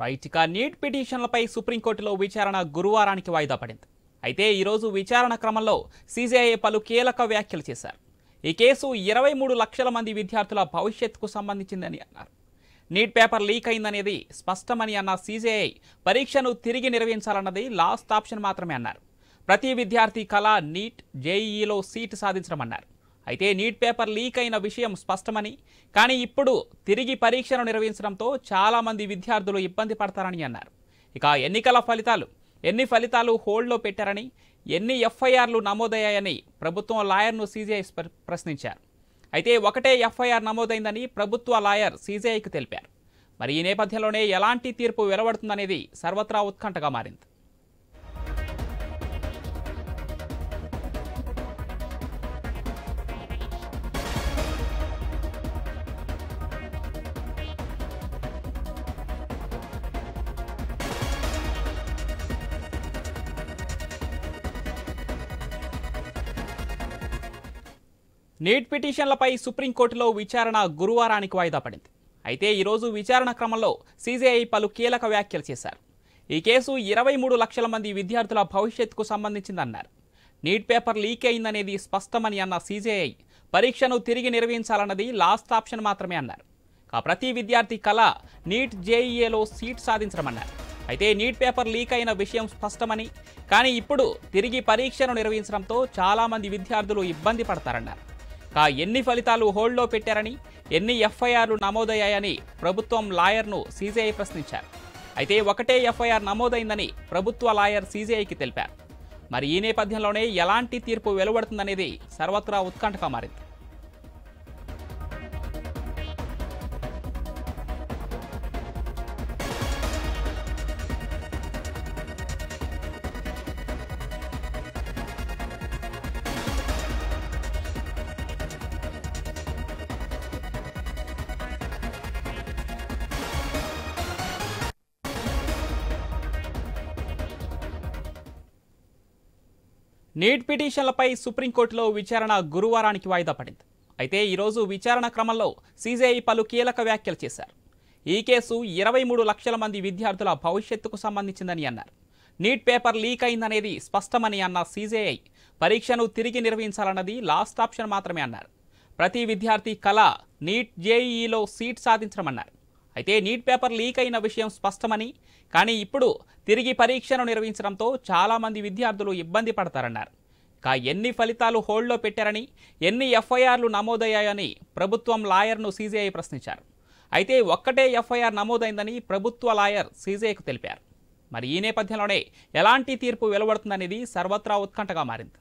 Right ఇక neat పిటిషన్లపై సుప్రీంకోర్టులో విచారణ గురువారానికి వాయిదా పడింది. అయితే ఈరోజు విచారణ క్రమంలో సీజేఐ పలు కీలక వ్యాఖ్యలు చేశారు. ఈ కేసు 23 లక్షల మంది విద్యార్థుల భవిష్యత్తుకు సంబంధించిందని అన్నారు. నీట్ పేపర్ లీక్ అయిందనేది స్పష్టమని అన్న సీజేఐ పరీక్షను తిరిగి నిర్వహించాలన్నది లాస్ట్ ఆప్షన్ మాత్రమే అన్నారు. ప్రతి విద్యార్థి కళ నీట్ జేఈఈలో సీటు సాధించడమన్నారు. అయితే నీట్ పేపర్ లీక్ అయిన విషయం స్పష్టమని, కానీ ఇప్పుడు తిరిగి పరీక్షను నిర్వహించడంతో చాలామంది విద్యార్థులు ఇబ్బంది పడతారని అన్నారు. ఇక ఎన్ని ఫలితాలు హోల్డ్లో పెట్టారని, ఎన్ని ఎఫ్ఐఆర్లు నమోదయ్యాయని ప్రభుత్వం లాయర్ను సీజేఐ ప్రశ్నించారు. అయితే ఒకటే ఎఫ్ఐఆర్ నమోదైందని ప్రభుత్వ లాయర్ సీజేఐకి తెలిపారు. మరి ఈ నేపథ్యంలోనే ఎలాంటి తీర్పు వెలువడుతుందనేది సర్వత్రా ఉత్కంఠగా మారింది. నీట్ పిటిషన్లపై సుప్రీంకోర్టులో విచారణ గురువారానికి వాయిదా పడింది. అయితే ఈరోజు విచారణ క్రమంలో సీజేఐ పలు కీలక వ్యాఖ్యలు చేశారు. ఈ కేసు 23 లక్షల మంది విద్యార్థుల భవిష్యత్తుకు సంబంధించిందన్నారు. నీట్ పేపర్ లీక్ అయిందనేది స్పష్టమని అన్న సీజేఐ పరీక్షను తిరిగి నిర్వహించాలన్నది లాస్ట్ ఆప్షన్ మాత్రమే అన్నారు. ప్రతి విద్యార్థి కళ నీట్ జేఈఏలో సీట్ సాధించడమన్నారు. అయితే నీట్ పేపర్ లీక్ అయిన విషయం స్పష్టమని, కానీ ఇప్పుడు తిరిగి పరీక్షను నిర్వహించడంతో చాలామంది విద్యార్థులు ఇబ్బంది పడతారన్నారు. ఎన్ని ఫలితాలు హోల్డ్లో పెట్టారని, ఎన్ని ఎఫ్ఐఆర్లు నమోదయ్యాయని ప్రభుత్వం లాయర్ను సీజేఐ ప్రశ్నించారు. అయితే ఒకటే ఎఫ్ఐఆర్ నమోదైందని ప్రభుత్వ లాయర్ సీజేఐకి తెలిపారు. మరి ఈ నేపథ్యంలోనే ఎలాంటి తీర్పు వెలువడుతుందనేది సర్వత్రా ఉత్కంఠగా మారింది. నీట్ పిటిషన్లపై సుప్రీంకోర్టులో విచారణ గురువారానికి వాయిదా పడింది. అయితే ఈరోజు విచారణ క్రమంలో సీజేఐ పలు కీలక వ్యాఖ్యలు చేశారు. ఈ కేసు 23 లక్షల మంది విద్యార్థుల భవిష్యత్తుకు సంబంధించిందని అన్నారు. నీట్ పేపర్ లీక్ అయిందనేది స్పష్టమని అన్న సీజేఐ పరీక్షను తిరిగి నిర్వహించాలన్నది లాస్ట్ ఆప్షన్ మాత్రమే అన్నారు. ప్రతి విద్యార్థి కళ నీట్ జేఈఈలో సీట్ సాధించడమన్నారు. అయితే నీట్ పేపర్ లీక్ అయిన విషయం స్పష్టమని, కానీ ఇప్పుడు తిరిగి పరీక్షను నిర్వహించడంతో చాలామంది విద్యార్థులు ఇబ్బంది పడతారన్నారు. ఎన్ని ఫలితాలు హోల్డ్లో పెట్టారని, ఎన్ని ఎఫ్ఐఆర్లు నమోదయ్యాయని ప్రభుత్వం లాయర్ను సీజేఐ ప్రశ్నించారు. అయితే ఒక్కటే ఎఫ్ఐఆర్ నమోదైందని ప్రభుత్వ లాయర్ సీజేఐకి తెలిపారు. మరి ఈ నేపథ్యంలోనే ఎలాంటి తీర్పు వెలువడుతుందనేది సర్వత్రా ఉత్కంఠగా మారింది.